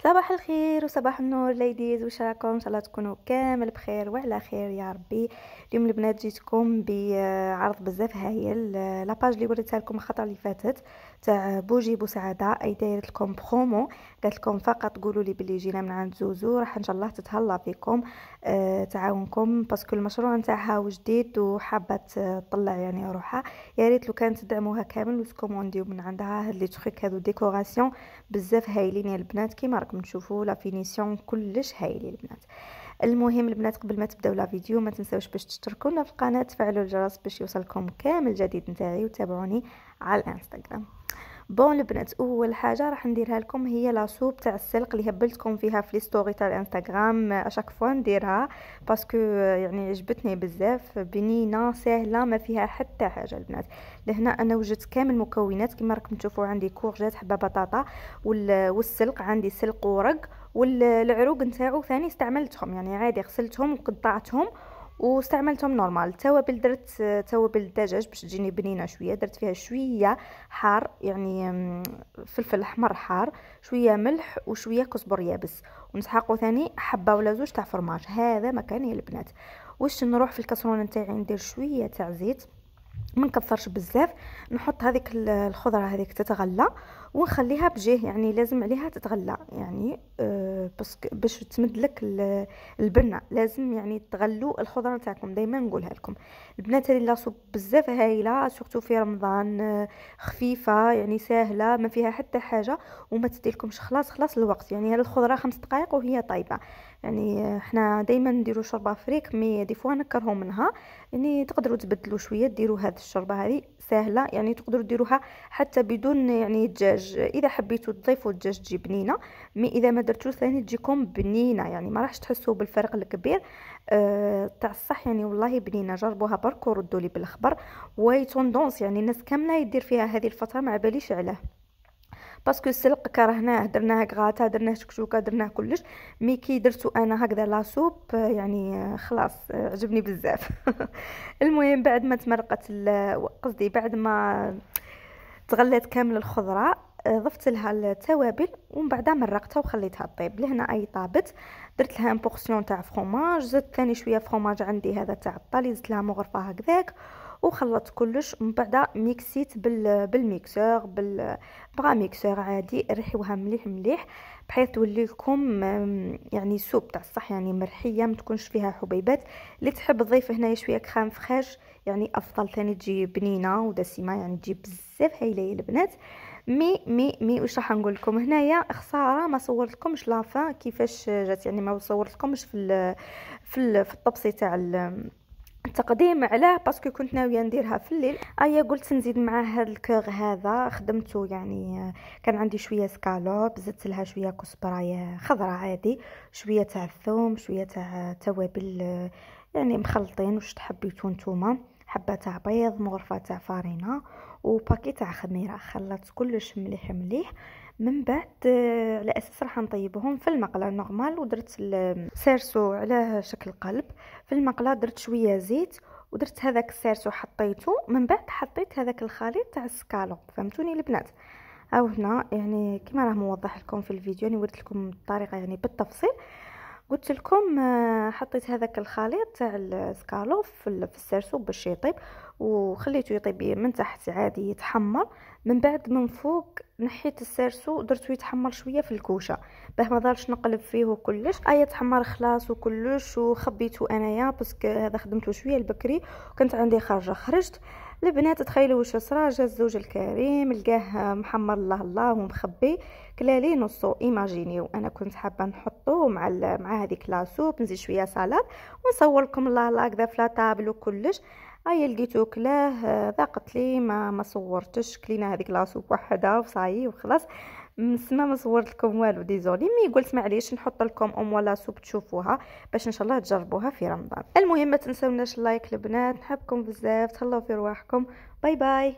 صباح الخير وصباح النور ليديز، واش راكم؟ ان شاء الله تكونوا كامل بخير وعلى خير يا ربي. اليوم البنات جيتكم بعرض بزاف هايل. لاباج اللي وريتها لكم الخطره اللي فاتت تاع بوجي بوسعاده اي دايرت لكم برومو، قالت لكم فقط قولوا لي بلي جينا من عند زوزو، راح ان شاء الله تتهلا فيكم تعاونكم باسكو المشروع نتاعها جديد وحابه تطلع يعني روحها. يا ريت لو كانت تدعموها كامل وتكومونديو من عندها هاد لي تخيك هادو ديكوراسيون بزاف هايلين يا البنات، كيما راكم تشوفوا لا فينيسيون كلش هايلين البنات. المهم البنات قبل ما تبداو لا فيديو ما تنساوش باش تشتركوا لنا في القناه، تفعلوا الجرس باش يوصلكم كامل جديد نتاعي، وتابعوني على الانستغرام. بون البنات، اول حاجه راح نديرها لكم هي لاصوب تاع السلق اللي هبلتكم فيها في لي ستوري تاع الانستغرام اشاك فوا نديرها باسكو يعني عجبتني بزاف، بنينه سهله ما فيها حتى حاجه البنات. لهنا انا وجدت كامل المكونات كما راكم تشوفوا، عندي كورجات حبه بطاطا والسلق، عندي سلق ورق، والعروق نتاعو ثاني استعملتهم يعني عادي، غسلتهم وقطعتهم واستعملتهم نورمال. توابل درت توابل الدجاج باش تجيني بنينه شويه، درت فيها شويه حار يعني فلفل احمر حار، شويه ملح وشويه كزبر يابس، ونسحقوا ثاني حبه ولا زوج تاع فرماج. هذا مكان يا البنات. واش نروح في الكاسرونه نتاعي ندير شويه تاع زيت، ما نكثرش بزاف، نحط هذيك الخضره هذيك تتغلى ونخليها بجيه، يعني لازم عليها تتغلى يعني بس باش تمد لك البنه لازم يعني تغلوا الخضره نتاعكم. دائما نقولها لكم البنات، هذه لاصوب بزاف هايله سورتو في رمضان، خفيفه يعني سهله ما فيها حتى حاجه وما تديلكمش خلاص الوقت. يعني هذه الخضره 5 دقائق وهي طايبه. يعني احنا دائما نديروا شوربه فريك مي دي فوا نكرهوا منها، يعني تقدروا تبدلوا شويه ديروا هذه الشوربه هذه سهله، يعني تقدروا ديروها حتى بدون يعني دجاج. اذا حبيتوا تضيفوا الدجاج تجي بنينه، مي اذا ما درتوش ثاني تجيكم بنينه، يعني ما راحش تحسوا بالفرق الكبير تاع الصح. يعني والله بنينه، جربوها برك وردوا لي بالخبر. واي توندونس يعني الناس كامله يدير فيها هذه الفتره، ما باليش علاه باسكو السلق كرهناه، درناه كغاتا، درناه شكشوكه، درناه كلش. مي كي درتو انا هكذا لاصوب يعني خلاص عجبني بزاف. المهم بعد ما تمرقت قصدي بعد ما تغليت كامل الخضره ضفت لها التوابل ومن بعد مرقتها وخليتها طيب. لهنا اي طابت درت لها ان بورسيون تاع فرomاج، زدت ثاني شويه فرomاج عندي هذا تاع الطالي، زدت لها مغرفه هكذاك وخلطت كلش. من بعد ميكسيت بالميكسور بغا ميكسور عادي، ريحوها مليح بحيث تولي لكم يعني سوب تاع الصح، يعني مرحيه ما تكونش فيها حبيبات. اللي تحب تضيف هنايا شويه كريم فريش يعني افضل، ثاني تجي بنينه ودسمه يعني تجي بزاف هايله يا البنات. مي واش راح نقول لكم هنايا، خساره ما صورت لكمش لافا كيفاش جات، يعني ما صورت لكمش في الطبسي تاع التقديم. علاه باسكو كنت ناويه نديرها في الليل. قلت نزيد مع هذا الكوغ هذا خدمته، يعني كان عندي شويه سكالوب، زدت لها شويه كزبره خضراء عادي، شويه تاع الثوم، شويه تاع توابل يعني مخلطين واش تحبيتو نتوما، حبه تاع بيض، مغرفه تاع فارينه، وباكي تاع خميره. خلطت كلش مليح. من بعد على اساس راح نطيبهم في المقله نورمال، ودرت السيرسو على شكل قلب في المقله، درت شويه زيت ودرت هذاك السيرسو حطيته. من بعد حطيت هذاك الخليط تاع السكالوب، فهمتوني البنات؟ او هنا يعني كما راه موضح لكم في الفيديو، يعني وريت لكم الطريقه يعني بالتفصيل. قلت لكم حطيت هذاك الخليط تاع السكالوب في السرسوب باش يطيب، وخليته يطيب من تحت عادي يتحمر. من بعد من فوق نحيت السرسو درتو يتحمر شويه في الكوشه باه ما ضلش نقلب فيه وكلش. تحمر خلاص وكلش، وخبيته انايا باسكو هذا خدمته شويه البكري وكنت عندي خارجه. خرجت البنات تخيلوا واش صرا، جا الزوج الكريم لقاه محمر الله ومخبي كلالي نصو. ايماجينيو انا كنت حابه نحطو مع هذيك لاصوب، نزيد شويه سلطه ونصور لكم الله هكذا في لاطابل وكلش. لقيتو كلاه ضاقت لي ما صورتش، كلينا هذيك لاصوب وحده وصايي وخلاص. مسما ما صورت لكم والو ديزولي، مي قلت معليش نحط لكم ولا سوب تشوفوها باش ان شاء الله تجربوها في رمضان. المهم ما تنسوناش اللايك البنات، نحبكم بزاف، تهلاو في رواحكم، باي باي.